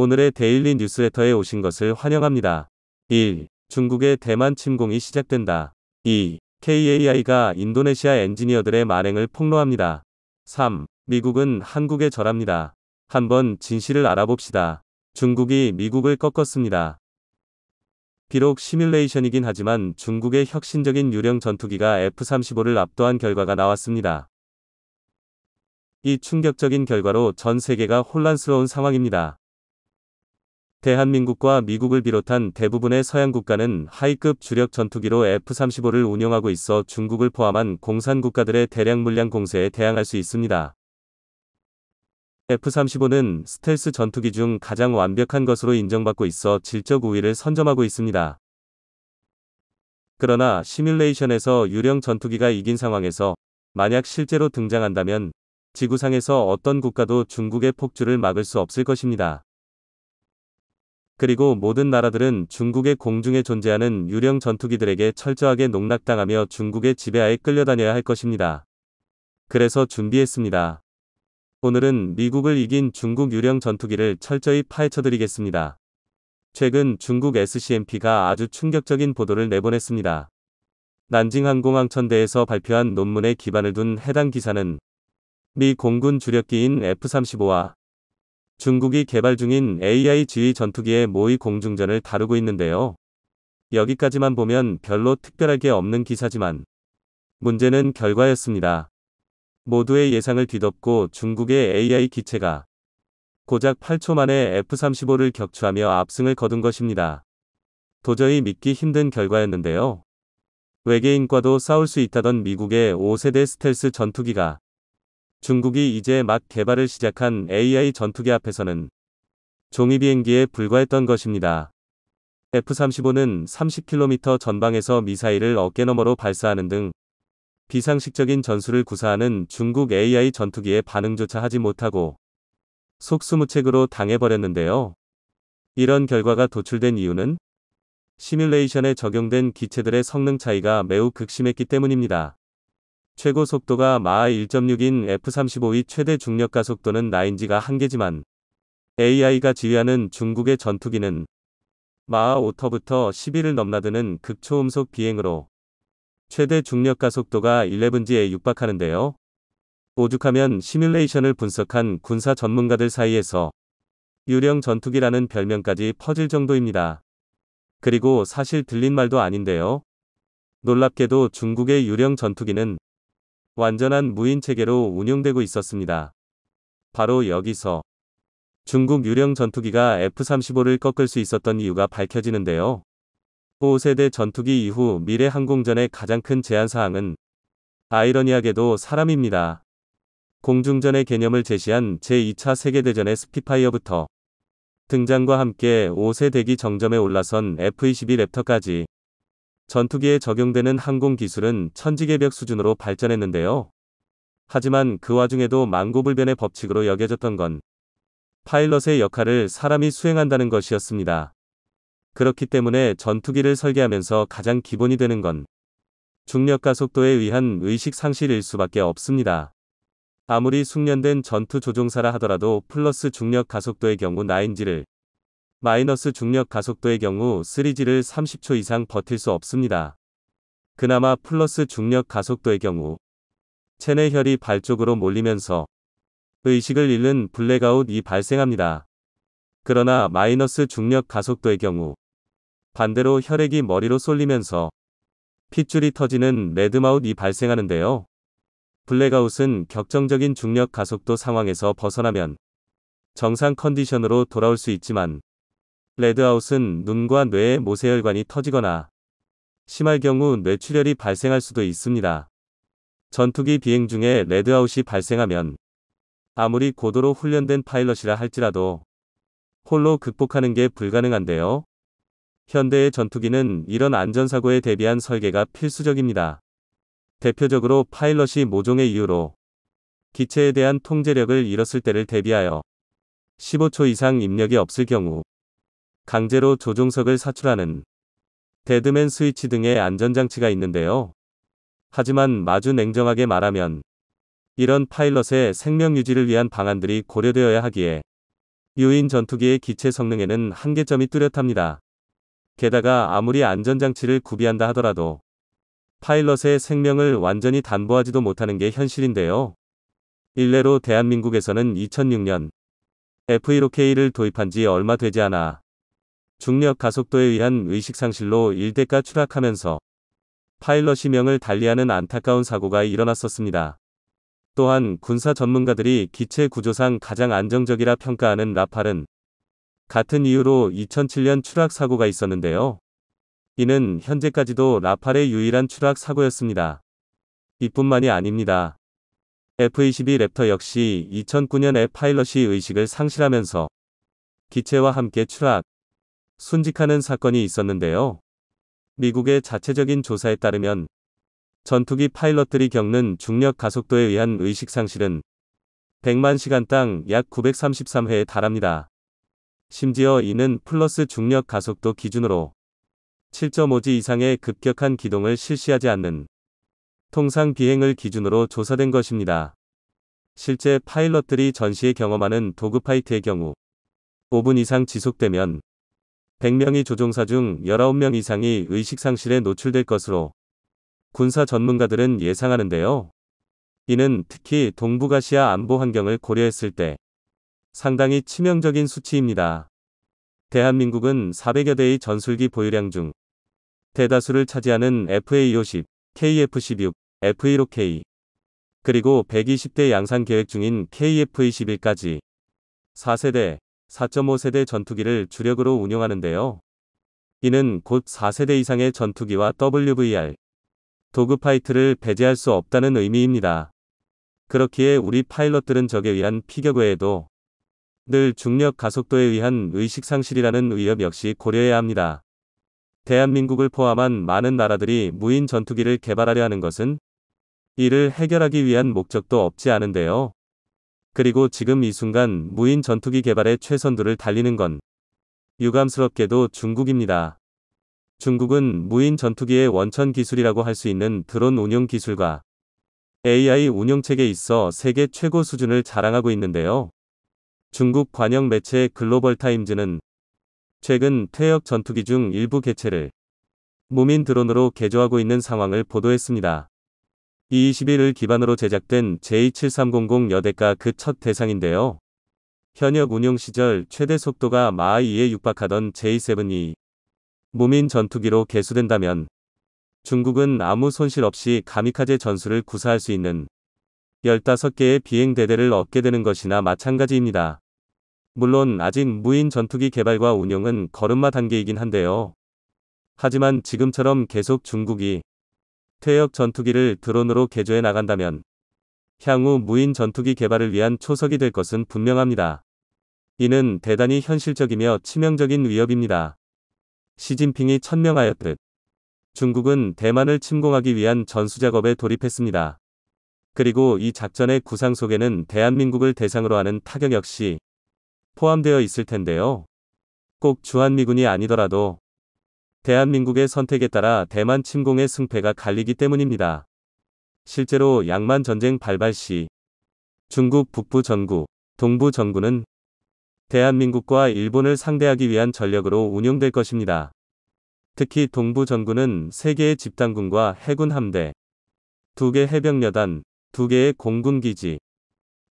오늘의 데일리 뉴스레터에 오신 것을 환영합니다. 1. 중국의 대만 침공이 시작된다. 2. KAI가 인도네시아 엔지니어들의 만행을 폭로합니다. 3. 미국은 한국에 절합니다. 한번 진실을 알아봅시다. 중국이 미국을 꺾었습니다. 비록 시뮬레이션이긴 하지만 중국의 혁신적인 유령 전투기가 F-35를 압도한 결과가 나왔습니다. 이 충격적인 결과로 전 세계가 혼란스러운 상황입니다. 대한민국과 미국을 비롯한 대부분의 서양 국가는 하이급 주력 전투기로 F-35를 운용하고 있어 중국을 포함한 공산 국가들의 대량 물량 공세에 대항할 수 있습니다. F-35는 스텔스 전투기 중 가장 완벽한 것으로 인정받고 있어 질적 우위를 선점하고 있습니다. 그러나 시뮬레이션에서 유령 전투기가 이긴 상황에서 만약 실제로 등장한다면 지구상에서 어떤 국가도 중국의 폭주를 막을 수 없을 것입니다. 그리고 모든 나라들은 중국의 공중에 존재하는 유령 전투기들에게 철저하게 농락당하며 중국의 지배하에 끌려다녀야 할 것입니다. 그래서 준비했습니다. 오늘은 미국을 이긴 중국 유령 전투기를 철저히 파헤쳐드리겠습니다. 최근 중국 SCMP가 아주 충격적인 보도를 내보냈습니다. 난징항공항천대에서 발표한 논문에 기반을 둔 해당 기사는 미 공군 주력기인 F-35와 중국이 개발 중인 AI 지휘 전투기의 모의 공중전을 다루고 있는데요. 여기까지만 보면 별로 특별할 게 없는 기사지만 문제는 결과였습니다. 모두의 예상을 뒤덮고 중국의 AI 기체가 고작 8초 만에 F-35를 격추하며 압승을 거둔 것입니다. 도저히 믿기 힘든 결과였는데요. 외계인과도 싸울 수 있다던 미국의 5세대 스텔스 전투기가 중국이 이제 막 개발을 시작한 AI 전투기 앞에서는 종이비행기에 불과했던 것입니다. F-35는 30km 전방에서 미사일을 어깨너머로 발사하는 등 비상식적인 전술을 구사하는 중국 AI 전투기에 반응조차 하지 못하고 속수무책으로 당해버렸는데요. 이런 결과가 도출된 이유는 시뮬레이션에 적용된 기체들의 성능 차이가 매우 극심했기 때문입니다. 최고 속도가 마하 1.6인 F-35의 최대 중력 가속도는 라인지가 한계지만 AI가 지휘하는 중국의 전투기는 마하 5터부터 11을 넘나드는 극초음속 비행으로 최대 중력 가속도가 11G에 육박하는데요. 오죽하면 시뮬레이션을 분석한 군사 전문가들 사이에서 유령 전투기라는 별명까지 퍼질 정도입니다. 그리고 사실 들린 말도 아닌데요. 놀랍게도 중국의 유령 전투기는 완전한 무인 체계로 운용되고 있었습니다. 바로 여기서 중국 유령 전투기가 F-35를 꺾을 수 있었던 이유가 밝혀지는데요. 5세대 전투기 이후 미래 항공전의 가장 큰 제한사항은 아이러니하게도 사람입니다. 공중전의 개념을 제시한 제2차 세계대전의 스피파이어부터 등장과 함께 5세 대기 정점에 올라선 F-22 랩터까지 전투기에 적용되는 항공기술은 천지개벽 수준으로 발전했는데요. 하지만 그 와중에도 만고불변의 법칙으로 여겨졌던 건 파일럿의 역할을 사람이 수행한다는 것이었습니다. 그렇기 때문에 전투기를 설계하면서 가장 기본이 되는 건 중력 가속도에 의한 의식 상실일 수밖에 없습니다. 아무리 숙련된 전투 조종사라 하더라도 플러스 중력 가속도의 경우 9G를 마이너스 중력 가속도의 경우 3G를 30초 이상 버틸 수 없습니다. 그나마 플러스 중력 가속도의 경우 체내 혈이 발 쪽으로 몰리면서 의식을 잃는 블랙아웃이 발생합니다. 그러나 마이너스 중력 가속도의 경우 반대로 혈액이 머리로 쏠리면서 핏줄이 터지는 레드마웃이 발생하는데요. 블랙아웃은 격정적인 중력 가속도 상황에서 벗어나면 정상 컨디션으로 돌아올 수 있지만 레드아웃은 눈과 뇌의 모세혈관이 터지거나 심할 경우 뇌출혈이 발생할 수도 있습니다. 전투기 비행 중에 레드아웃이 발생하면 아무리 고도로 훈련된 파일럿이라 할지라도 홀로 극복하는 게 불가능한데요. 현대의 전투기는 이런 안전사고에 대비한 설계가 필수적입니다. 대표적으로 파일럿이 모종의 이유로 기체에 대한 통제력을 잃었을 때를 대비하여 15초 이상 입력이 없을 경우 강제로 조종석을 사출하는 데드맨 스위치 등의 안전장치가 있는데요. 하지만 마주 냉정하게 말하면 이런 파일럿의 생명 유지를 위한 방안들이 고려되어야 하기에 유인 전투기의 기체 성능에는 한계점이 뚜렷합니다. 게다가 아무리 안전장치를 구비한다 하더라도 파일럿의 생명을 완전히 담보하지도 못하는 게 현실인데요. 일례로 대한민국에서는 2006년 F-15K를 도입한 지 얼마 되지 않아 중력 가속도에 의한 의식상실로 일대가 추락하면서 파일럿이 명을 달리하는 안타까운 사고가 일어났었습니다. 또한 군사 전문가들이 기체 구조상 가장 안정적이라 평가하는 라팔은 같은 이유로 2007년 추락 사고가 있었는데요. 이는 현재까지도 라팔의 유일한 추락 사고였습니다. 이뿐만이 아닙니다. F-22 랩터 역시 2009년에 파일럿이 의식을 상실하면서 기체와 함께 추락, 순직하는 사건이 있었는데요. 미국의 자체적인 조사에 따르면 전투기 파일럿들이 겪는 중력 가속도에 의한 의식 상실은 100만 시간당 약 933회에 달합니다. 심지어 이는 플러스 중력 가속도 기준으로 7.5G 이상의 급격한 기동을 실시하지 않는 통상 비행을 기준으로 조사된 것입니다. 실제 파일럿들이 전시에 경험하는 도그파이트의 경우 5분 이상 지속되면 100명의 조종사 중 19명 이상이 의식상실에 노출될 것으로 군사 전문가들은 예상하는데요. 이는 특히 동북아시아 안보 환경을 고려했을 때 상당히 치명적인 수치입니다. 대한민국은 400여 대의 전술기 보유량 중 대다수를 차지하는 FA-50, KF-16, F-15K, 그리고 120대 양산 계획 중인 KF-21까지 4세대, 4.5세대 전투기를 주력으로 운용하는데요. 이는 곧 4세대 이상의 전투기와 WVR, 도그파이트를 배제할 수 없다는 의미입니다. 그렇기에 우리 파일럿들은 적에 의한 피격 외에도 늘 중력 가속도에 의한 의식상실이라는 위협 역시 고려해야 합니다. 대한민국을 포함한 많은 나라들이 무인 전투기를 개발하려 하는 것은 이를 해결하기 위한 목적도 없지 않은데요. 그리고 지금 이 순간 무인 전투기 개발의 최선두를 달리는 건 유감스럽게도 중국입니다. 중국은 무인 전투기의 원천 기술이라고 할 수 있는 드론 운용 기술과 AI 운용체계에 있어 세계 최고 수준을 자랑하고 있는데요. 중국 관영 매체 글로벌 타임즈는 최근 퇴역 전투기 중 일부 개체를 무민 드론으로 개조하고 있는 상황을 보도했습니다. E-21을 기반으로 제작된 J7300 여대가 그 첫 대상인데요. 현역 운용 시절 최대 속도가 마하 2에 육박하던 J7E 무민 전투기로 개수된다면 중국은 아무 손실 없이 가미카제 전술을 구사할 수 있는 15개의 비행대대를 얻게 되는 것이나 마찬가지입니다. 물론 아직 무인 전투기 개발과 운용은 걸음마 단계이긴 한데요. 하지만 지금처럼 계속 중국이 퇴역 전투기를 드론으로 개조해 나간다면 향후 무인 전투기 개발을 위한 초석이 될 것은 분명합니다. 이는 대단히 현실적이며 치명적인 위협입니다. 시진핑이 천명하였듯 중국은 대만을 침공하기 위한 전수작업에 돌입했습니다. 그리고 이 작전의 구상 속에는 대한민국을 대상으로 하는 타격 역시 포함되어 있을 텐데요. 꼭 주한미군이 아니더라도 대한민국의 선택에 따라 대만 침공의 승패가 갈리기 때문입니다. 실제로 양만 전쟁 발발 시 중국 북부 전구, 동부 전구는 대한민국과 일본을 상대하기 위한 전력으로 운용될 것입니다. 특히 동부 전구는 3개의 집단군과 해군 함대, 2개 해병여단, 2개의 공군 기지,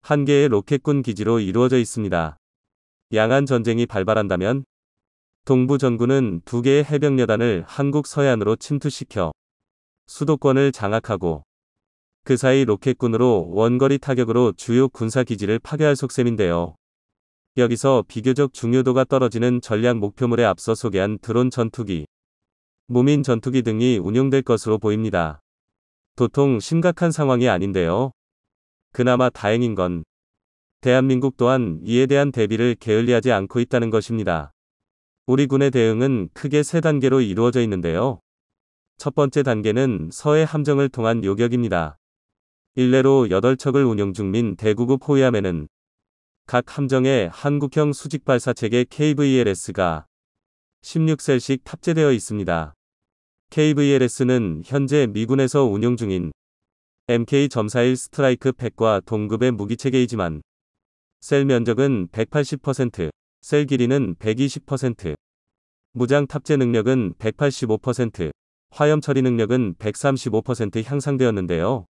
1개의 로켓군 기지로 이루어져 있습니다. 양안 전쟁이 발발한다면 동부 전구는 2개의 해병여단을 한국 서해안으로 침투시켜 수도권을 장악하고 그 사이 로켓군으로 원거리 타격으로 주요 군사 기지를 파괴할 속셈인데요. 여기서 비교적 중요도가 떨어지는 전략 목표물에 앞서 소개한 드론 전투기, 무민 전투기 등이 운용될 것으로 보입니다. 도통 심각한 상황이 아닌데요. 그나마 다행인 건 대한민국 또한 이에 대한 대비를 게을리하지 않고 있다는 것입니다. 우리 군의 대응은 크게 3단계로 이루어져 있는데요. 첫 번째 단계는 서해 함정을 통한 요격입니다. 일례로 8척을 운용 중민 대구급 호위함에는 각 함정에 한국형 수직발사체계 KVLS가 16셀씩 탑재되어 있습니다. KVLS는 현재 미군에서 운용 중인 MK-41 스트라이크 팩과 동급의 무기체계이지만 셀 면적은 180%, 셀 길이는 120%, 무장 탑재 능력은 185%, 화염 처리 능력은 135% 향상되었는데요.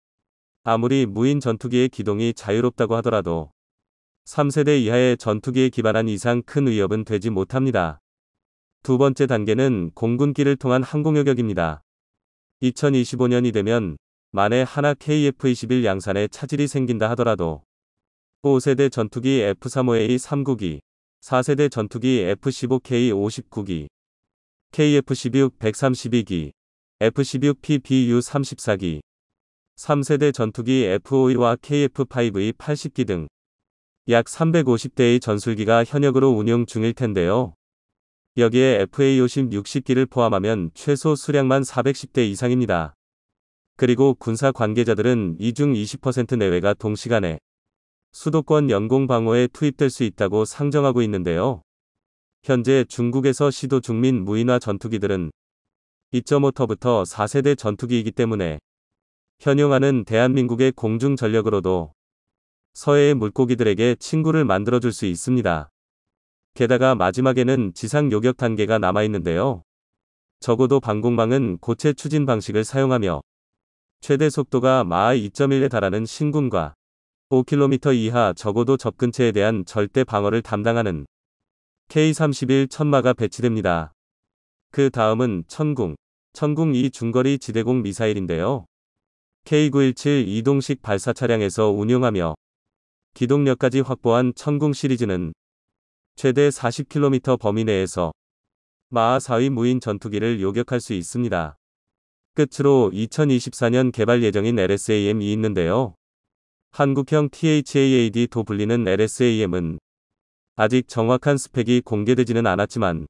아무리 무인 전투기의 기동이 자유롭다고 하더라도 3세대 이하의 전투기에 기반한 이상 큰 위협은 되지 못합니다. 두 번째 단계는 공군기를 통한 항공요격입니다. 2025년이 되면 만에 하나 KF-21 양산에 차질이 생긴다 하더라도 5세대 전투기 F-35A3구기, 4세대 전투기 F-15K59기, KF-16 132기, F-16PBU34기, 3세대 전투기 F-52와 KF-5E 80기 등 약 350대의 전술기가 현역으로 운용 중일 텐데요. 여기에 FA-50 60기를 포함하면 최소 수량만 410대 이상입니다. 그리고 군사 관계자들은 이 중 20% 내외가 동시간에 수도권 영공 방어에 투입될 수 있다고 상정하고 있는데요. 현재 중국에서 시도 중민 무인화 전투기들은 2.5터부터 4세대 전투기이기 때문에 현용하는 대한민국의 공중 전력으로도 서해의 물고기들에게 친구를 만들어줄 수 있습니다. 게다가 마지막에는 지상 요격 단계가 남아있는데요. 적어도 방공망은 고체 추진 방식을 사용하며 최대 속도가 마하 2.1에 달하는 신군과 5km 이하 적어도 접근체에 대한 절대 방어를 담당하는 K-31 천마가 배치됩니다. 그 다음은 천궁-2 중거리 지대공 미사일인데요. K917 이동식 발사 차량에서 운용하며 기동력까지 확보한 천궁 시리즈는 최대 40km 범위 내에서 마하 4위 무인 전투기를 요격할 수 있습니다. 끝으로 2024년 개발 예정인 LSAM이 있는데요. 한국형 THAAD도 불리는 LSAM은 아직 정확한 스펙이 공개되지는 않았지만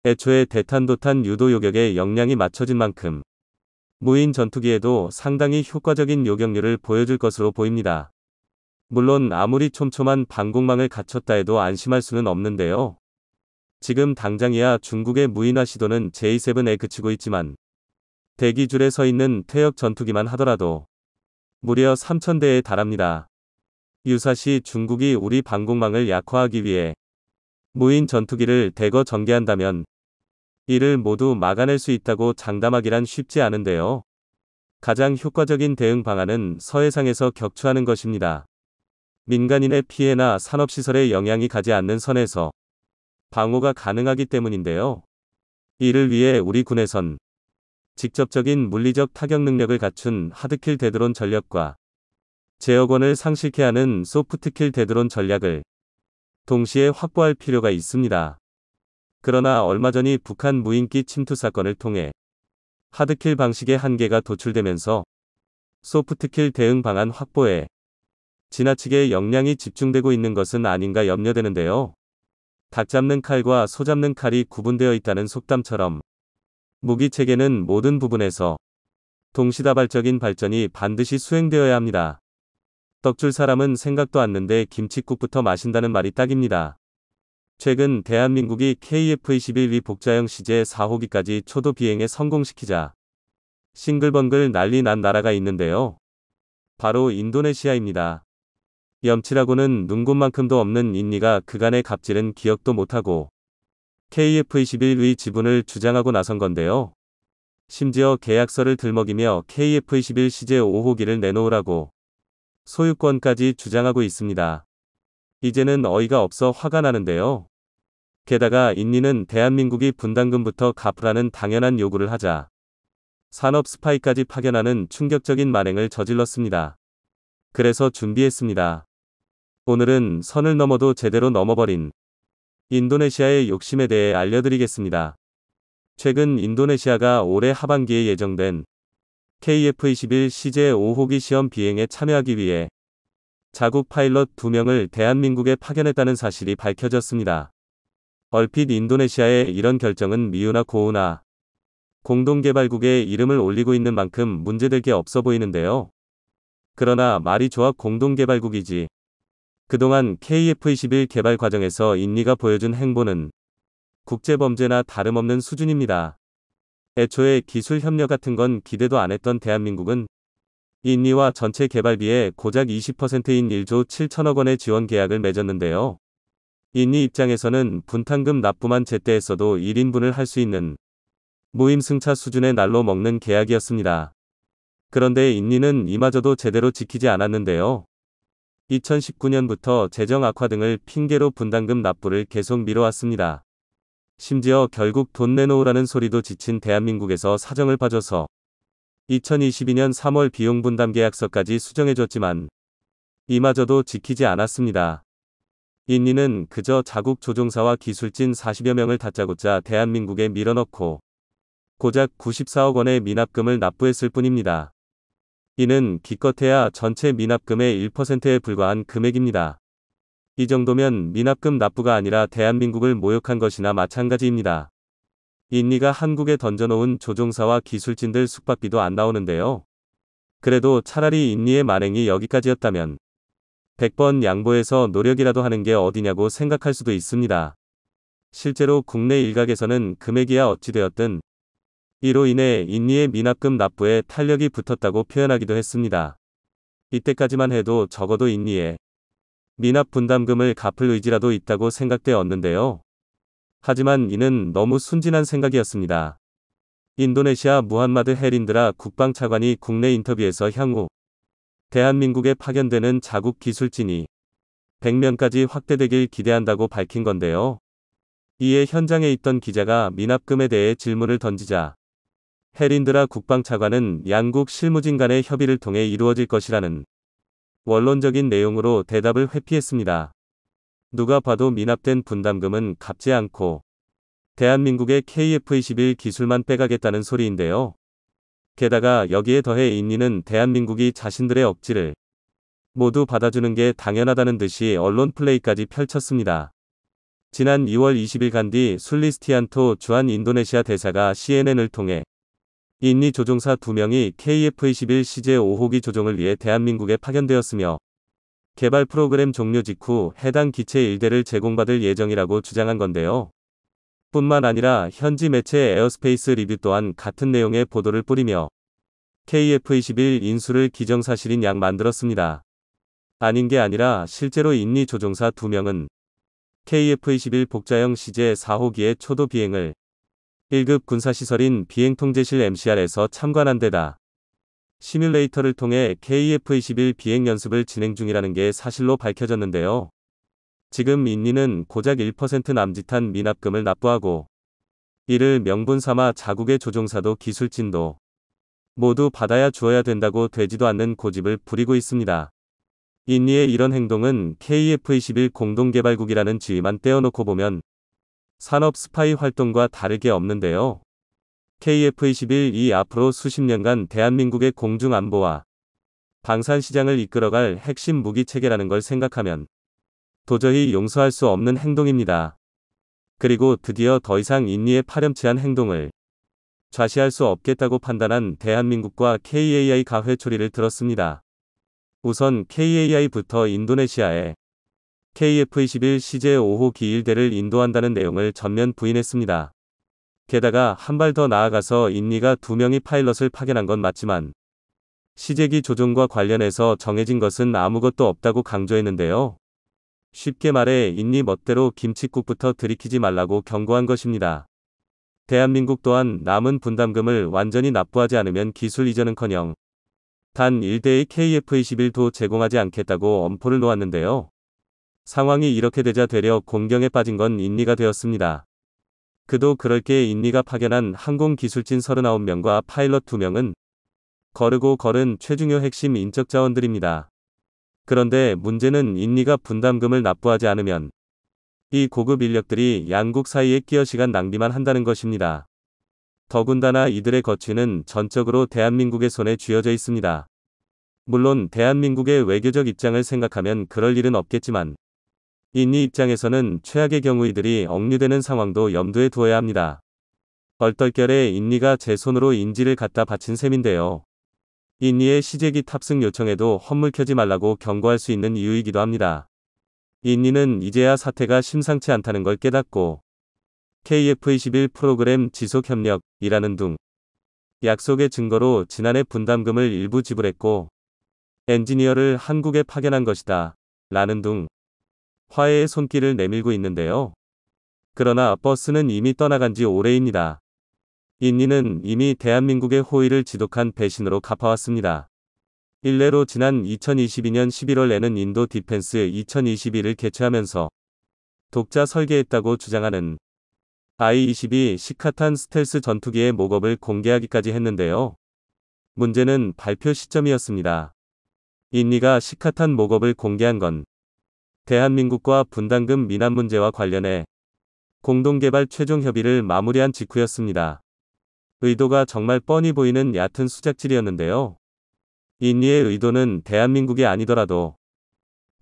애초에 대탄도탄 유도 요격의 역량이 맞춰진 만큼 무인 전투기에도 상당히 효과적인 요격률을 보여줄 것으로 보입니다. 물론 아무리 촘촘한 방공망을 갖췄다 해도 안심할 수는 없는데요. 지금 당장이야 중국의 무인화 시도는 J7에 그치고 있지만 대기줄에 서 있는 퇴역 전투기만 하더라도 무려 3,000대에 달합니다. 유사시 중국이 우리 방공망을 약화하기 위해 무인 전투기를 대거 전개한다면 이를 모두 막아낼 수 있다고 장담하기란 쉽지 않은데요. 가장 효과적인 대응 방안은 서해상에서 격추하는 것입니다. 민간인의 피해나 산업시설에 영향이 가지 않는 선에서 방어가 가능하기 때문인데요. 이를 위해 우리 군에선 직접적인 물리적 타격 능력을 갖춘 하드킬 대드론 전력과 제어권을 상실케 하는 소프트킬 대드론 전략을 동시에 확보할 필요가 있습니다. 그러나 얼마 전이 북한 무인기 침투 사건을 통해 하드킬 방식의 한계가 도출되면서 소프트킬 대응 방안 확보에 지나치게 역량이 집중되고 있는 것은 아닌가 염려되는데요. 닭 잡는 칼과 소 잡는 칼이 구분되어 있다는 속담처럼 무기체계는 모든 부분에서 동시다발적인 발전이 반드시 수행되어야 합니다. 떡줄 사람은 생각도 않는데 김칫국부터 마신다는 말이 딱입니다. 최근 대한민국이 KF-21위 복자형 CJ 4호기까지 초도 비행에 성공시키자 싱글벙글 난리 난 나라가 있는데요. 바로 인도네시아입니다. 염치라고는 눈곱만큼도 없는 인니가 그간의 갑질은 기억도 못하고 KF-21위 지분을 주장하고 나선 건데요. 심지어 계약서를 들먹이며 KF-21 CJ 5호기를 내놓으라고 소유권까지 주장하고 있습니다. 이제는 어이가 없어 화가 나는데요. 게다가 인니는 대한민국이 분담금부터 갚으라는 당연한 요구를 하자 산업 스파이까지 파견하는 충격적인 만행을 저질렀습니다. 그래서 준비했습니다. 오늘은 선을 넘어도 제대로 넘어버린 인도네시아의 욕심에 대해 알려드리겠습니다. 최근 인도네시아가 올해 하반기에 예정된 KF-21 CJ 5호기 시험 비행에 참여하기 위해 자국 파일럿 2명을 대한민국에 파견했다는 사실이 밝혀졌습니다. 얼핏 인도네시아의 이런 결정은 미우나 고우나 공동개발국에 이름을 올리고 있는 만큼 문제될 게 없어 보이는데요. 그러나 말이 좋아 공동개발국이지. 그동안 KF-21 개발 과정에서 인니가 보여준 행보는 국제범죄나 다름없는 수준입니다. 애초에 기술 협력 같은 건 기대도 안 했던 대한민국은 인니와 전체 개발비의 고작 20%인 1조 7천억 원의 지원 계약을 맺었는데요. 인니 입장에서는 분탕금 납부만 제때 했어도 1인분을 할 수 있는 무임승차 수준의 날로 먹는 계약이었습니다. 그런데 인니는 이마저도 제대로 지키지 않았는데요. 2019년부터 재정 악화 등을 핑계로 분담금 납부를 계속 미뤄왔습니다. 심지어 결국 돈 내놓으라는 소리도 지친 대한민국에서 사정을 봐줘서 2022년 3월 비용 분담 계약서까지 수정해줬지만 이마저도 지키지 않았습니다. 인니는 그저 자국 조종사와 기술진 40여 명을 다짜고짜 대한민국에 밀어넣고 고작 94억 원의 미납금을 납부했을 뿐입니다. 이는 기껏해야 전체 미납금의 1%에 불과한 금액입니다. 이 정도면 미납금 납부가 아니라 대한민국을 모욕한 것이나 마찬가지입니다. 인니가 한국에 던져놓은 조종사와 기술진들 숙박비도 안 나오는데요. 그래도 차라리 인니의 만행이 여기까지였다면 100번 양보해서 노력이라도 하는 게 어디냐고 생각할 수도 있습니다. 실제로 국내 일각에서는 금액이야 어찌되었든 이로 인해 인니의 미납금 납부에 탄력이 붙었다고 표현하기도 했습니다. 이때까지만 해도 적어도 인니의 미납 분담금을 갚을 의지라도 있다고 생각되었는데요. 하지만 이는 너무 순진한 생각이었습니다. 인도네시아 무함마드 헤린드라 국방차관이 국내 인터뷰에서 향후 대한민국에 파견되는 자국 기술진이 100명까지 확대되길 기대한다고 밝힌 건데요. 이에 현장에 있던 기자가 미납금에 대해 질문을 던지자 헤린드라 국방차관은 양국 실무진 간의 협의를 통해 이루어질 것이라는 원론적인 내용으로 대답을 회피했습니다. 누가 봐도 미납된 분담금은 갚지 않고 대한민국의 KF-21 기술만 빼가겠다는 소리인데요. 게다가 여기에 더해 인니는 대한민국이 자신들의 억지를 모두 받아주는 게 당연하다는 듯이 언론 플레이까지 펼쳤습니다. 지난 2월 20일 간디 술리스티안토 주한 인도네시아 대사가 CNN을 통해 인니 조종사 2명이 KF-21 CJ-5호기 조종을 위해 대한민국에 파견되었으며 개발 프로그램 종료 직후 해당 기체 1대를 제공받을 예정이라고 주장한 건데요. 뿐만 아니라 현지 매체 에어스페이스 리뷰 또한 같은 내용의 보도를 뿌리며 KF-21 인수를 기정사실인 양 만들었습니다. 아닌 게 아니라 실제로 인니 조종사 2명은 KF-21 복자형 CJ-4호기의 초도 비행을 1급 군사시설인 비행통제실 MCR에서 참관한 데다 시뮬레이터를 통해 KF-21 비행 연습을 진행 중이라는 게 사실로 밝혀졌는데요. 지금 인니는 고작 1% 남짓한 미납금을 납부하고 이를 명분 삼아 자국의 조종사도 기술진도 모두 받아야 주어야 된다고 되지도 않는 고집을 부리고 있습니다. 인니의 이런 행동은 KF-21 공동개발국이라는 지위만 떼어놓고 보면 산업 스파이 활동과 다르게 없는데요. KF-21이 앞으로 수십 년간 대한민국의 공중안보와 방산시장을 이끌어갈 핵심 무기체계라는 걸 생각하면 도저히 용서할 수 없는 행동입니다. 그리고 드디어 더 이상 인니의 파렴치한 행동을 좌시할 수 없겠다고 판단한 대한민국과 KAI가 회초리를 들었습니다. 우선 KAI부터 인도네시아에 KF-21 CJ-5호 기일대를 인도한다는 내용을 전면 부인했습니다. 게다가 한 발 더 나아가서 인니가 2명의 파일럿을 파견한 건 맞지만 시제기 조종과 관련해서 정해진 것은 아무것도 없다고 강조했는데요. 쉽게 말해 인니 멋대로 김칫국부터 들이키지 말라고 경고한 것입니다. 대한민국 또한 남은 분담금을 완전히 납부하지 않으면 기술 이전은커녕 단 1대의 KF-21도 제공하지 않겠다고 엄포를 놓았는데요. 상황이 이렇게 되자 되려 공경에 빠진 건 인니가 되었습니다. 그도 그럴 게 인니가 파견한 항공기술진 39명과 파일럿 2명은 거르고 걸은 최중요 핵심 인적 자원들입니다. 그런데 문제는 인니가 분담금을 납부하지 않으면 이 고급 인력들이 양국 사이에 끼어 시간 낭비만 한다는 것입니다. 더군다나 이들의 거취는 전적으로 대한민국의 손에 쥐어져 있습니다. 물론 대한민국의 외교적 입장을 생각하면 그럴 일은 없겠지만 인니 입장에서는 최악의 경우 이들이 억류되는 상황도 염두에 두어야 합니다. 얼떨결에 인니가 제 손으로 인지를 갖다 바친 셈인데요. 인니의 시제기 탑승 요청에도 헛물 켜지 말라고 경고할 수 있는 이유이기도 합니다. 인니는 이제야 사태가 심상치 않다는 걸 깨닫고 KF-21 프로그램 지속협력이라는 둥 약속의 증거로 지난해 분담금을 일부 지불했고 엔지니어를 한국에 파견한 것이다. 라는 둥 화해의 손길을 내밀고 있는데요. 그러나 버스는 이미 떠나간 지 오래입니다. 인니는 이미 대한민국의 호의를 지독한 배신으로 갚아왔습니다. 일례로 지난 2022년 11월에는 인도 디펜스 2021을 개최하면서 독자 설계했다고 주장하는 I-22 시카탄 스텔스 전투기의 목업을 공개하기까지 했는데요. 문제는 발표 시점이었습니다. 인니가 시카탄 목업을 공개한 건 대한민국과 분담금 미납 문제와 관련해 공동개발 최종 협의를 마무리한 직후였습니다. 의도가 정말 뻔히 보이는 얕은 수작질이었는데요. 인니의 의도는 대한민국이 아니더라도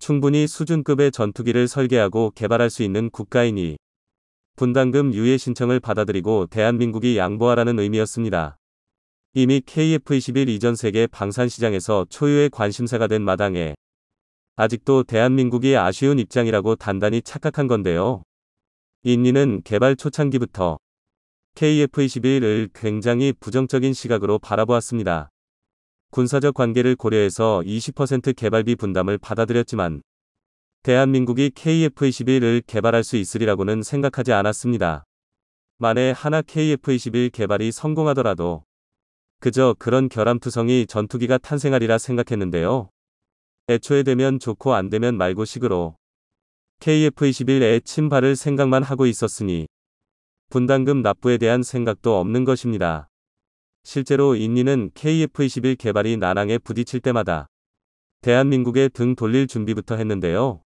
충분히 수준급의 전투기를 설계하고 개발할 수 있는 국가이니 분담금 유예 신청을 받아들이고 대한민국이 양보하라는 의미였습니다. 이미 KF-21 이전 세계 방산시장에서 초유의 관심사가 된 마당에 아직도 대한민국이 아쉬운 입장이라고 단단히 착각한 건데요. 인니는 개발 초창기부터 KF-21을 굉장히 부정적인 시각으로 바라보았습니다. 군사적 관계를 고려해서 20% 개발비 분담을 받아들였지만 대한민국이 KF-21을 개발할 수 있으리라고는 생각하지 않았습니다. 만에 하나 KF-21 개발이 성공하더라도 그저 그런 결함투성이 전투기가 탄생하리라 생각했는데요. 애초에 되면 좋고 안 되면 말고 식으로 KF-21에 침발을 생각만 하고 있었으니 분담금 납부에 대한 생각도 없는 것입니다. 실제로 인니는 KF-21 개발이 난항에 부딪힐 때마다 대한민국에 등 돌릴 준비부터 했는데요.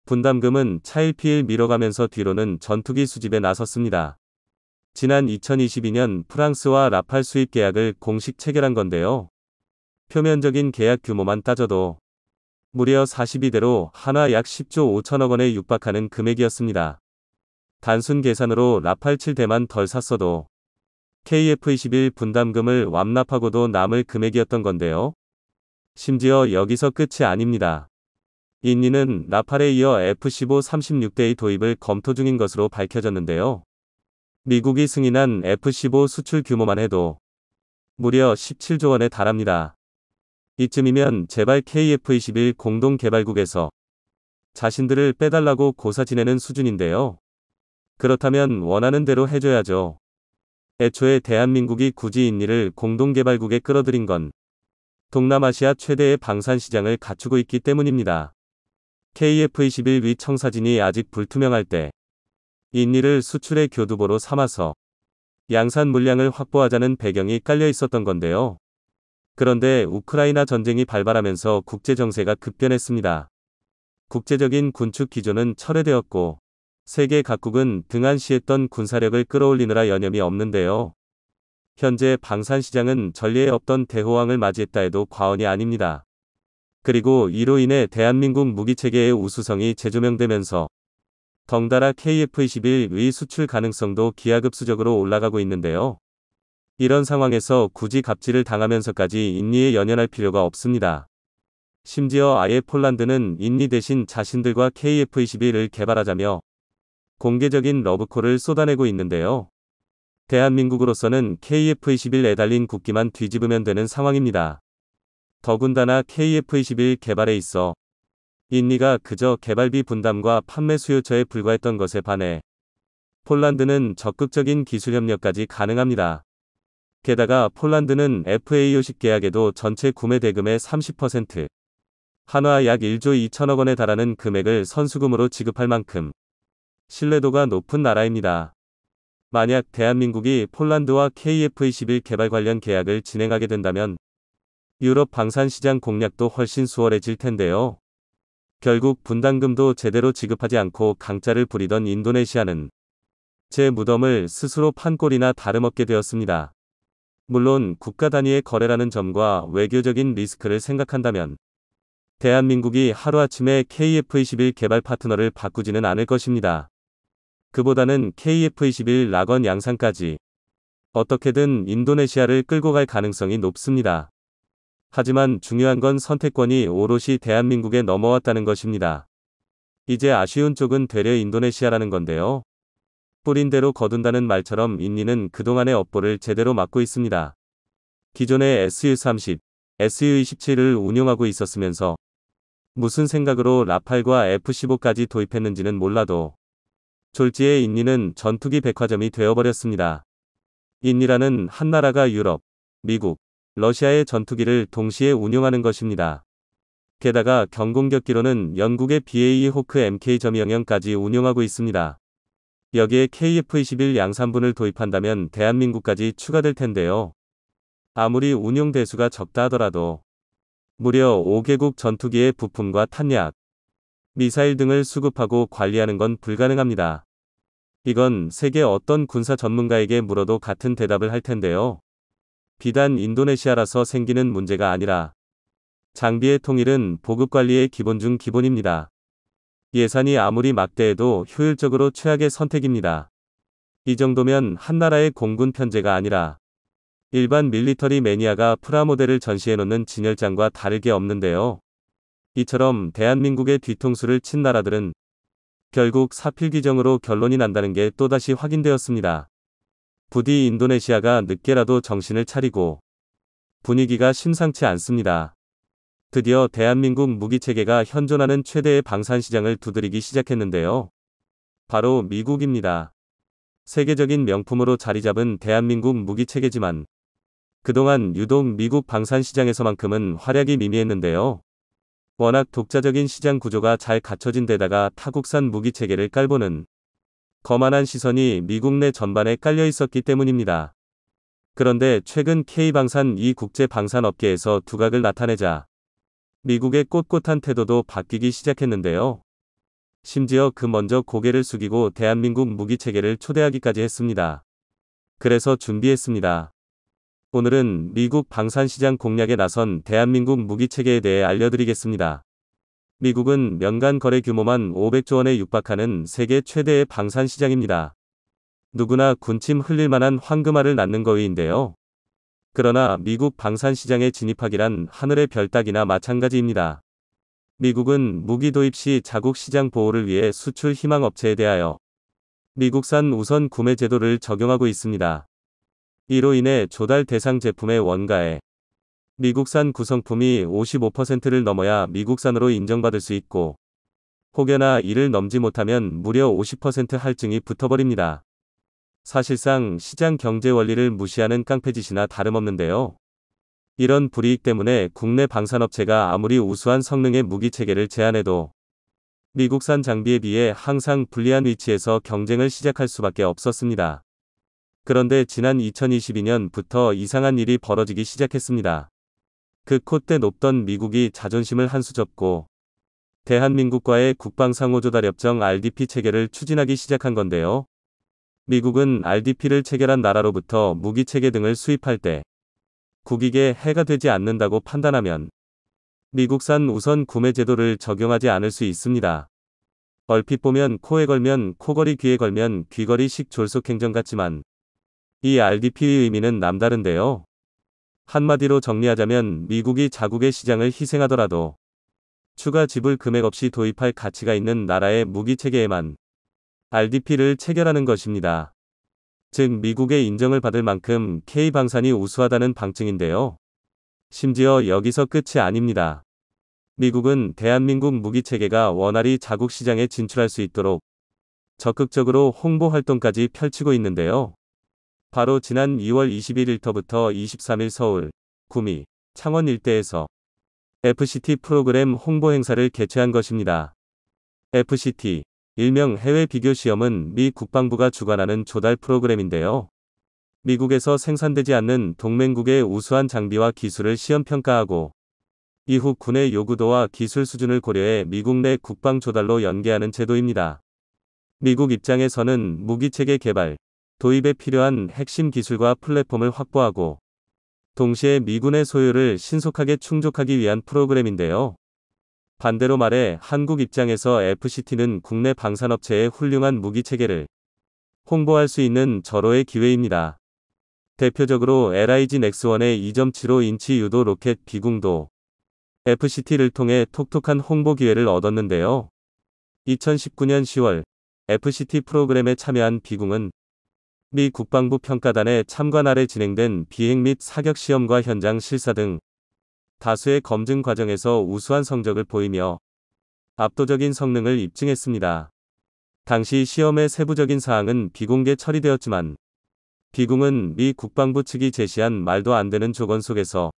분담금은 차일피일 미뤄가면서 뒤로는 전투기 수집에 나섰습니다. 지난 2022년 프랑스와 라팔 수입 계약을 공식 체결한 건데요. 표면적인 계약 규모만 따져도 무려 42대로 하나 약 10조 5천억 원에 육박하는 금액이었습니다. 단순 계산으로 라팔 7대만 덜 샀어도 KF-21 분담금을 완납하고도 남을 금액이었던 건데요. 심지어 여기서 끝이 아닙니다. 인니는 라팔에 이어 F-15 36대의 도입을 검토 중인 것으로 밝혀졌는데요. 미국이 승인한 F-15 수출 규모만 해도 무려 17조 원에 달합니다. 이쯤이면 제발 KF-21 공동개발국에서 자신들을 빼달라고 고사 지내는 수준인데요. 그렇다면 원하는 대로 해줘야죠. 애초에 대한민국이 굳이 인니를 공동개발국에 끌어들인 건 동남아시아 최대의 방산시장을 갖추고 있기 때문입니다. KF-21 위 청사진이 아직 불투명할 때 인니를 수출의 교두보로 삼아서 양산 물량을 확보하자는 배경이 깔려 있었던 건데요. 그런데 우크라이나 전쟁이 발발하면서 국제정세가 급변했습니다. 국제적인 군축 기조는 철회되었고 세계 각국은 등한시했던 군사력을 끌어올리느라 여념이 없는데요. 현재 방산시장은 전례에 없던 대호황을 맞이했다 해도 과언이 아닙니다. 그리고 이로 인해 대한민국 무기체계의 우수성이 재조명되면서 덩달아 KF-21의 수출 가능성도 기하급수적으로 올라가고 있는데요. 이런 상황에서 굳이 갑질을 당하면서까지 인니에 연연할 필요가 없습니다. 심지어 아예 폴란드는 인니 대신 자신들과 KF-21을 개발하자며 공개적인 러브콜을 쏟아내고 있는데요. 대한민국으로서는 KF-21에 달린 국기만 뒤집으면 되는 상황입니다. 더군다나 KF-21 개발에 있어 인니가 그저 개발비 분담과 판매 수요처에 불과했던 것에 반해 폴란드는 적극적인 기술 협력까지 가능합니다. 게다가 폴란드는 FAO식 계약에도 전체 구매 대금의 30%, 한화 약 1조 2천억 원에 달하는 금액을 선수금으로 지급할 만큼 신뢰도가 높은 나라입니다. 만약 대한민국이 폴란드와 KF-21 개발 관련 계약을 진행하게 된다면 유럽 방산시장 공략도 훨씬 수월해질 텐데요. 결국 분담금도 제대로 지급하지 않고 강짜를 부리던 인도네시아는 제 무덤을 스스로 판 꼴이나 다름없게 되었습니다. 물론 국가 단위의 거래라는 점과 외교적인 리스크를 생각한다면 대한민국이 하루아침에 KF-21 개발 파트너를 바꾸지는 않을 것입니다. 그보다는 KF-21 락원 양산까지 어떻게든 인도네시아를 끌고 갈 가능성이 높습니다. 하지만 중요한 건 선택권이 오롯이 대한민국에 넘어왔다는 것입니다. 이제 아쉬운 쪽은 되려 인도네시아라는 건데요. 뿌린 대로 거둔다는 말처럼 인니는 그동안의 업보를 제대로 막고 있습니다. 기존의 SU-30, Su-27을 운용하고 있었으면서 무슨 생각으로 라팔과 F-15까지 도입했는지는 몰라도 졸지에 인리는 전투기 백화점이 되어버렸습니다. 인리라는 한 나라가 유럽, 미국, 러시아의 전투기를 동시에 운용하는 것입니다. 게다가 경공격기로는 영국의 BAE 호크 MK.00까지 운용하고 있습니다. 여기에 KF-21 양산분을 도입한다면 대한민국까지 추가될 텐데요. 아무리 운용 대수가 적다 하더라도 무려 5개국 전투기의 부품과 탄약, 미사일 등을 수급하고 관리하는 건 불가능합니다. 이건 세계 어떤 군사 전문가에게 물어도 같은 대답을 할 텐데요. 비단 인도네시아라서 생기는 문제가 아니라 장비의 통일은 보급 관리의 기본 중 기본입니다. 예산이 아무리 막대해도 효율적으로 최악의 선택입니다. 이 정도면 한 나라의 공군 편제가 아니라 일반 밀리터리 매니아가 프라모델을 전시해놓는 진열장과 다를 게 없는데요. 이처럼 대한민국의 뒤통수를 친 나라들은 결국 사필귀정으로 결론이 난다는 게 또다시 확인되었습니다. 부디 인도네시아가 늦게라도 정신을 차리고 분위기가 심상치 않습니다. 드디어 대한민국 무기체계가 현존하는 최대의 방산시장을 두드리기 시작했는데요. 바로 미국입니다. 세계적인 명품으로 자리잡은 대한민국 무기체계지만 그동안 유독 미국 방산시장에서만큼은 활약이 미미했는데요. 워낙 독자적인 시장 구조가 잘 갖춰진 데다가 타국산 무기체계를 깔보는 거만한 시선이 미국 내 전반에 깔려 있었기 때문입니다. 그런데 최근 K방산 이 국제 방산업계에서 두각을 나타내자 미국의 꼿꼿한 태도도 바뀌기 시작했는데요. 심지어 그 먼저 고개를 숙이고 대한민국 무기체계를 초대하기까지 했습니다. 그래서 준비했습니다. 오늘은 미국 방산시장 공략에 나선 대한민국 무기체계에 대해 알려드리겠습니다. 미국은 연간 거래 규모만 500조 원에 육박하는 세계 최대의 방산시장입니다. 누구나 군침 흘릴 만한 황금알을 낳는 거위인데요. 그러나 미국 방산시장에 진입하기란 하늘의 별 따기나 마찬가지입니다. 미국은 무기 도입 시 자국 시장 보호를 위해 수출 희망 업체에 대하여 미국산 우선 구매 제도를 적용하고 있습니다. 이로 인해 조달 대상 제품의 원가에 미국산 구성품이 55%를 넘어야 미국산으로 인정받을 수 있고 혹여나 이를 넘지 못하면 무려 50% 할증이 붙어버립니다. 사실상 시장 경제 원리를 무시하는 깡패짓이나 다름없는데요. 이런 불이익 때문에 국내 방산업체가 아무리 우수한 성능의 무기체계를 제안해도 미국산 장비에 비해 항상 불리한 위치에서 경쟁을 시작할 수밖에 없었습니다. 그런데 지난 2022년부터 이상한 일이 벌어지기 시작했습니다. 그 콧대 높던 미국이 자존심을 한 수 접고 대한민국과의 국방상호조달협정 RDP 체결을 추진하기 시작한 건데요. 미국은 RDP를 체결한 나라로부터 무기체계 등을 수입할 때 국익에 해가 되지 않는다고 판단하면 미국산 우선 구매 제도를 적용하지 않을 수 있습니다. 얼핏 보면 코에 걸면 코걸이, 귀에 걸면 귀걸이식 졸속행정 같지만 이 RDP의 의미는 남다른데요. 한마디로 정리하자면 미국이 자국의 시장을 희생하더라도 추가 지불 금액 없이 도입할 가치가 있는 나라의 무기체계에만 RDP를 체결하는 것입니다. 즉 미국의 인정을 받을 만큼 K방산이 우수하다는 방증인데요. 심지어 여기서 끝이 아닙니다. 미국은 대한민국 무기체계가 원활히 자국 시장에 진출할 수 있도록 적극적으로 홍보 활동까지 펼치고 있는데요. 바로 지난 2월 21일부터 23일 서울, 구미, 창원 일대에서 FCT 프로그램 홍보 행사를 개최한 것입니다. FCT, 일명 해외 비교 시험은 미 국방부가 주관하는 조달 프로그램인데요. 미국에서 생산되지 않는 동맹국의 우수한 장비와 기술을 시험 평가하고 이후 군의 요구도와 기술 수준을 고려해 미국 내 국방 조달로 연계하는 제도입니다. 미국 입장에서는 무기체계 개발, 도입에 필요한 핵심 기술과 플랫폼을 확보하고 동시에 미군의 소요를 신속하게 충족하기 위한 프로그램인데요. 반대로 말해 한국 입장에서 FCT는 국내 방산업체의 훌륭한 무기체계를 홍보할 수 있는 절호의 기회입니다. 대표적으로 LIG 넥스1의 2.75인치 유도 로켓 비궁도 FCT를 통해 톡톡한 홍보 기회를 얻었는데요. 2019년 10월 FCT 프로그램에 참여한 비궁은 미 국방부 평가단의 참관 아래 진행된 비행 및 사격 시험과 현장 실사 등 다수의 검증 과정에서 우수한 성적을 보이며 압도적인 성능을 입증했습니다. 당시 시험의 세부적인 사항은 비공개 처리되었지만 비공은 미 국방부 측이 제시한 말도 안 되는 조건 속에서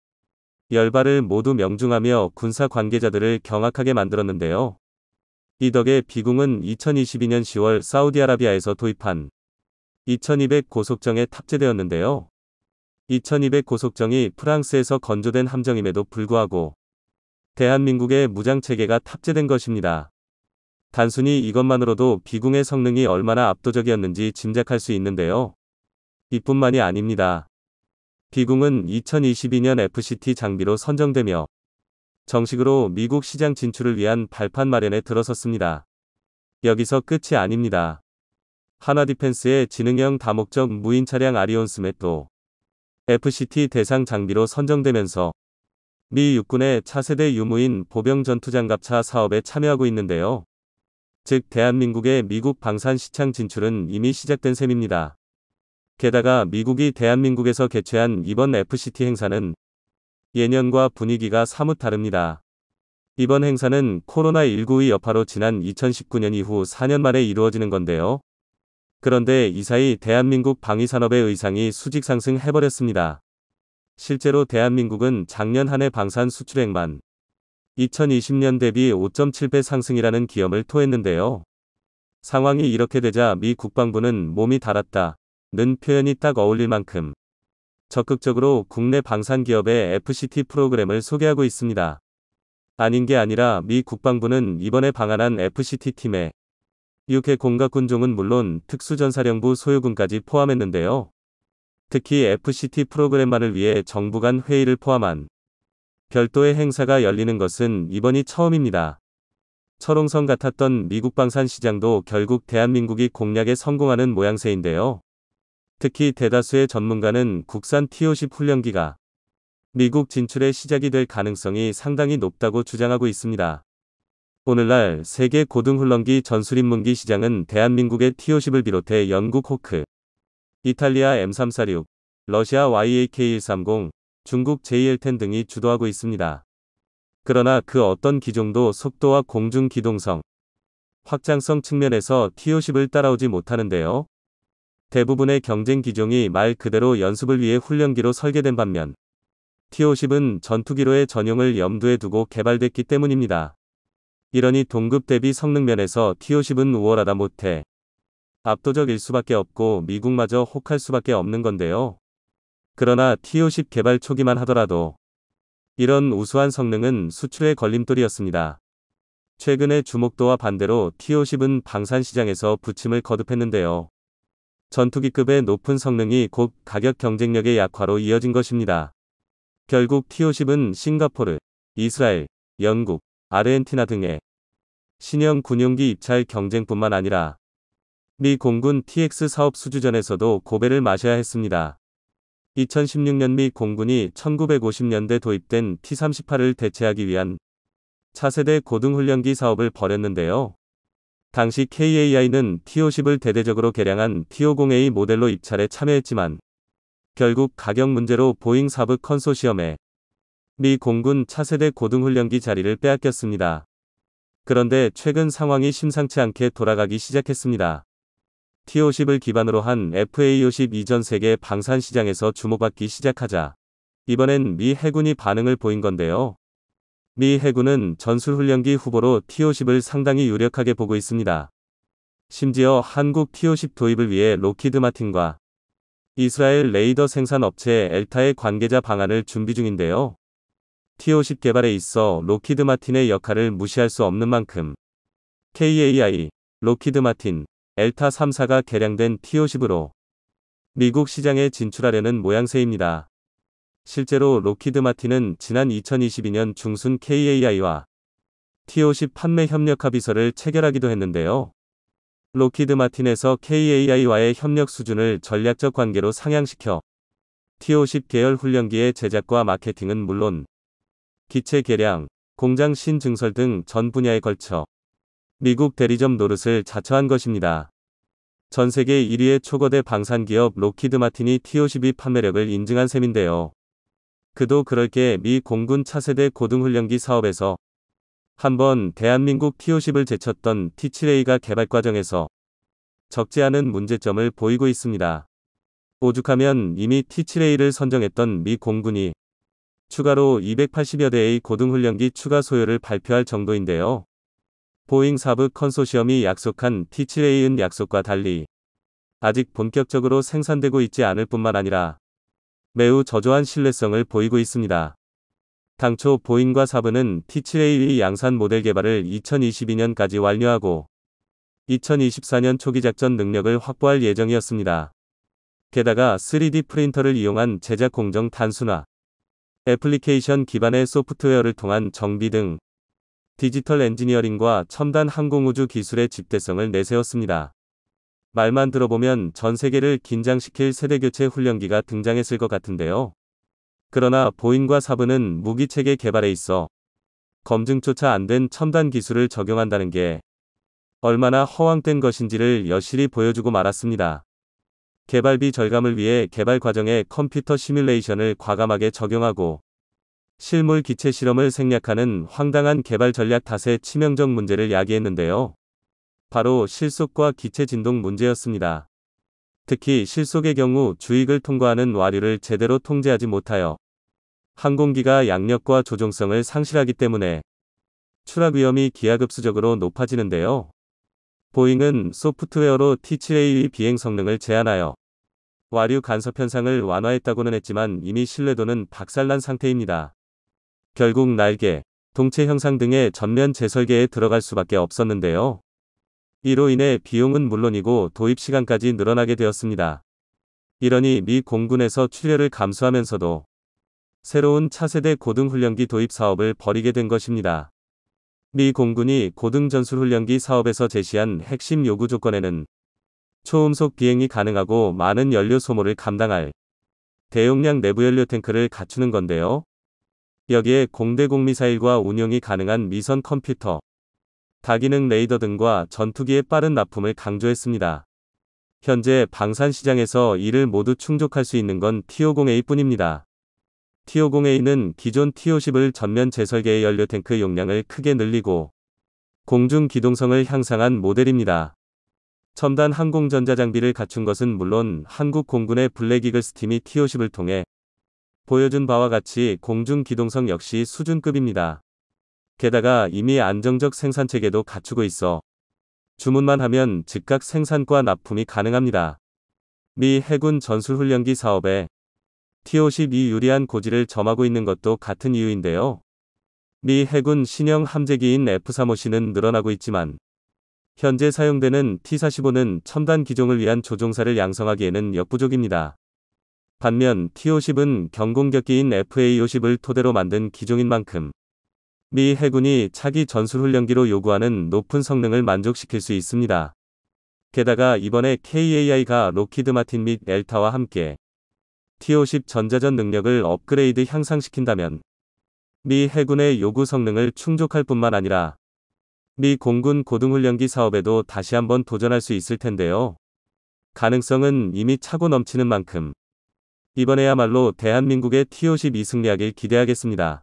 열발을 모두 명중하며 군사 관계자들을 경악하게 만들었는데요. 이 덕에 비공은 2022년 10월 사우디아라비아에서 도입한 2200 고속정에 탑재되었는데요. 2200 고속정이 프랑스에서 건조된 함정임에도 불구하고 대한민국의 무장체계가 탑재된 것입니다. 단순히 이것만으로도 비공의 성능이 얼마나 압도적이었는지 짐작할 수 있는데요. 이뿐만이 아닙니다. 비공은 2022년 FCT 장비로 선정되며 정식으로 미국 시장 진출을 위한 발판 마련에 들어섰습니다. 여기서 끝이 아닙니다. 한화디펜스의 지능형 다목적 무인 차량 아리온스맷도 FCT 대상 장비로 선정되면서 미 육군의 차세대 유무인 보병 전투장갑차 사업에 참여하고 있는데요. 즉 대한민국의 미국 방산 시장 진출은 이미 시작된 셈입니다. 게다가 미국이 대한민국에서 개최한 이번 FCT 행사는 예년과 분위기가 사뭇 다릅니다. 이번 행사는 코로나19의 여파로 지난 2019년 이후 4년 만에 이루어지는 건데요. 그런데 이 사이 대한민국 방위산업의 의상이 수직 상승해버렸습니다. 실제로 대한민국은 작년 한 해 방산 수출액만 2020년 대비 5.7배 상승이라는 기염을 토했는데요. 상황이 이렇게 되자 미 국방부는 몸이 달았다는 표현이 딱 어울릴 만큼 적극적으로 국내 방산 기업의 FCT 프로그램을 소개하고 있습니다. 아닌 게 아니라 미 국방부는 이번에 방한한 FCT 팀에 UK 공각군종은 물론 특수전사령부 소요군까지 포함했는데요. 특히 FCT 프로그램만을 위해 정부 간 회의를 포함한 별도의 행사가 열리는 것은 이번이 처음입니다. 철옹성 같았던 미국 방산 시장도 결국 대한민국이 공략에 성공하는 모양새인데요. 특히 대다수의 전문가는 국산 T-50 훈련기가 미국 진출의 시작이 될 가능성이 상당히 높다고 주장하고 있습니다. 오늘날 세계 고등훈련기 전술입문기 시장은 대한민국의 T-50을 비롯해 영국 호크, 이탈리아 M346, 러시아 YAK-130, 중국 JL-10 등이 주도하고 있습니다. 그러나 그 어떤 기종도 속도와 공중 기동성, 확장성 측면에서 T-50을 따라오지 못하는데요. 대부분의 경쟁 기종이 말 그대로 연습을 위해 훈련기로 설계된 반면 T-50은 전투기로의 전용을 염두에 두고 개발됐기 때문입니다. 이러니 동급 대비 성능 면에서 T-50은 우월하다 못해 압도적일 수밖에 없고 미국마저 혹할 수밖에 없는 건데요. 그러나 T-50 개발 초기만 하더라도 이런 우수한 성능은 수출의 걸림돌이었습니다. 최근의 주목도와 반대로 T-50은 방산 시장에서 부침을 거듭했는데요. 전투기급의 높은 성능이 곧 가격 경쟁력의 약화로 이어진 것입니다. 결국 T-50은 싱가포르, 이스라엘, 영국, 아르헨티나 등의 신형 군용기 입찰 경쟁뿐만 아니라 미 공군 TX 사업 수주전에서도 고배를 마셔야 했습니다. 2016년 미 공군이 1950년대 도입된 T-38을 대체하기 위한 차세대 고등훈련기 사업을 벌였는데요. 당시 KAI는 T-50을 대대적으로 개량한 T-50A 모델로 입찰에 참여했지만 결국 가격 문제로 보잉 사브 컨소시엄에 미 공군 차세대 고등훈련기 자리를 빼앗겼습니다. 그런데 최근 상황이 심상치 않게 돌아가기 시작했습니다. T-50을 기반으로 한 FA-50 이전 세계 방산 시장에서 주목받기 시작하자 이번엔 미 해군이 반응을 보인 건데요. 미 해군은 전술훈련기 후보로 T-50을 상당히 유력하게 보고 있습니다. 심지어 한국 T-50 도입을 위해 로키드 마틴과 이스라엘 레이더 생산 업체 엘타의 관계자 방안을 준비 중인데요. T-50 개발에 있어 로키드 마틴의 역할을 무시할 수 없는 만큼 KAI, 로키드 마틴, 엘타 3사가 개량된 T-50으로 미국 시장에 진출하려는 모양새입니다. 실제로 로키드 마틴은 지난 2022년 중순 KAI와 T-50 판매 협력 합의서를 체결하기도 했는데요. 로키드 마틴에서 KAI와의 협력 수준을 전략적 관계로 상향시켜 T-50 계열 훈련기의 제작과 마케팅은 물론 기체 개량, 공장 신증설 등 전 분야에 걸쳐 미국 대리점 노릇을 자처한 것입니다. 전 세계 1위의 초거대 방산기업 로키드 마틴이 T-52 판매력을 인증한 셈인데요. 그도 그럴 게 미 공군 차세대 고등훈련기 사업에서 한번 대한민국 T-50을 제쳤던 T-7A가 개발 과정에서 적지 않은 문제점을 보이고 있습니다. 오죽하면 이미 T-7A를 선정했던 미 공군이 추가로 280여 대의 고등훈련기 추가 소요를 발표할 정도인데요. 보잉 사브 컨소시엄이 약속한 T-7A은 약속과 달리 아직 본격적으로 생산되고 있지 않을 뿐만 아니라 매우 저조한 신뢰성을 보이고 있습니다. 당초 보잉과 사브는 T-7A 양산 모델 개발을 2022년까지 완료하고 2024년 초기 작전 능력을 확보할 예정이었습니다. 게다가 3D 프린터를 이용한 제작 공정 단순화, 애플리케이션 기반의 소프트웨어를 통한 정비 등 디지털 엔지니어링과 첨단 항공우주 기술의 집대성을 내세웠습니다. 말만 들어보면 전 세계를 긴장시킬 세대교체 훈련기가 등장했을 것 같은데요. 그러나 보잉과 사브는 무기체계 개발에 있어 검증조차 안 된 첨단 기술을 적용한다는 게 얼마나 허황된 것인지를 여실히 보여주고 말았습니다. 개발비 절감을 위해 개발 과정에 컴퓨터 시뮬레이션을 과감하게 적용하고 실물 기체 실험을 생략하는 황당한 개발 전략 탓에 치명적 문제를 야기했는데요. 바로 실속과 기체 진동 문제였습니다. 특히 실속의 경우 주익을 통과하는 와류를 제대로 통제하지 못하여 항공기가 양력과 조종성을 상실하기 때문에 추락 위험이 기하급수적으로 높아지는데요. 보잉은 소프트웨어로 T-7A 비행 성능을 제한하여 와류 간섭 현상을 완화했다고는 했지만 이미 신뢰도는 박살난 상태입니다. 결국 날개, 동체 형상 등의 전면 재설계에 들어갈 수밖에 없었는데요. 이로 인해 비용은 물론이고 도입 시간까지 늘어나게 되었습니다. 이러니 미 공군에서 출혈을 감수하면서도 새로운 차세대 고등훈련기 도입 사업을 벌이게 된 것입니다. 미 공군이 고등전술훈련기 사업에서 제시한 핵심 요구 조건에는 초음속 비행이 가능하고 많은 연료 소모를 감당할 대용량 내부 연료 탱크를 갖추는 건데요. 여기에 공대공 미사일과 운용이 가능한 미선 컴퓨터, 다기능 레이더 등과 전투기의 빠른 납품을 강조했습니다. 현재 방산 시장에서 이를 모두 충족할 수 있는 건 T-50A 뿐입니다. T-50A는 기존 T-50을 전면 재설계의 연료 탱크 용량을 크게 늘리고 공중 기동성을 향상한 모델입니다. 첨단 항공 전자장비를 갖춘 것은 물론 한국 공군의 블랙 이글스 팀이 T-50을 통해 보여준 바와 같이 공중 기동성 역시 수준급입니다. 게다가 이미 안정적 생산체계도 갖추고 있어 주문만 하면 즉각 생산과 납품이 가능합니다. 미 해군 전술훈련기 사업에 T-50이 유리한 고지를 점하고 있는 것도 같은 이유인데요. 미 해군 신형 함재기인 F-35C는 늘어나고 있지만 현재 사용되는 T-45는 첨단 기종을 위한 조종사를 양성하기에는 역부족입니다. 반면 T-50은 경공격기인 FA-50을 토대로 만든 기종인 만큼 미 해군이 차기 전술훈련기로 요구하는 높은 성능을 만족시킬 수 있습니다. 게다가 이번에 KAI가 록히드 마틴 및 엘타와 함께 T-50 전자전 능력을 업그레이드 향상시킨다면 미 해군의 요구 성능을 충족할 뿐만 아니라 미 공군 고등훈련기 사업에도 다시 한번 도전할 수 있을 텐데요. 가능성은 이미 차고 넘치는 만큼 이번에야말로 대한민국의 T-50이 승리하길 기대하겠습니다.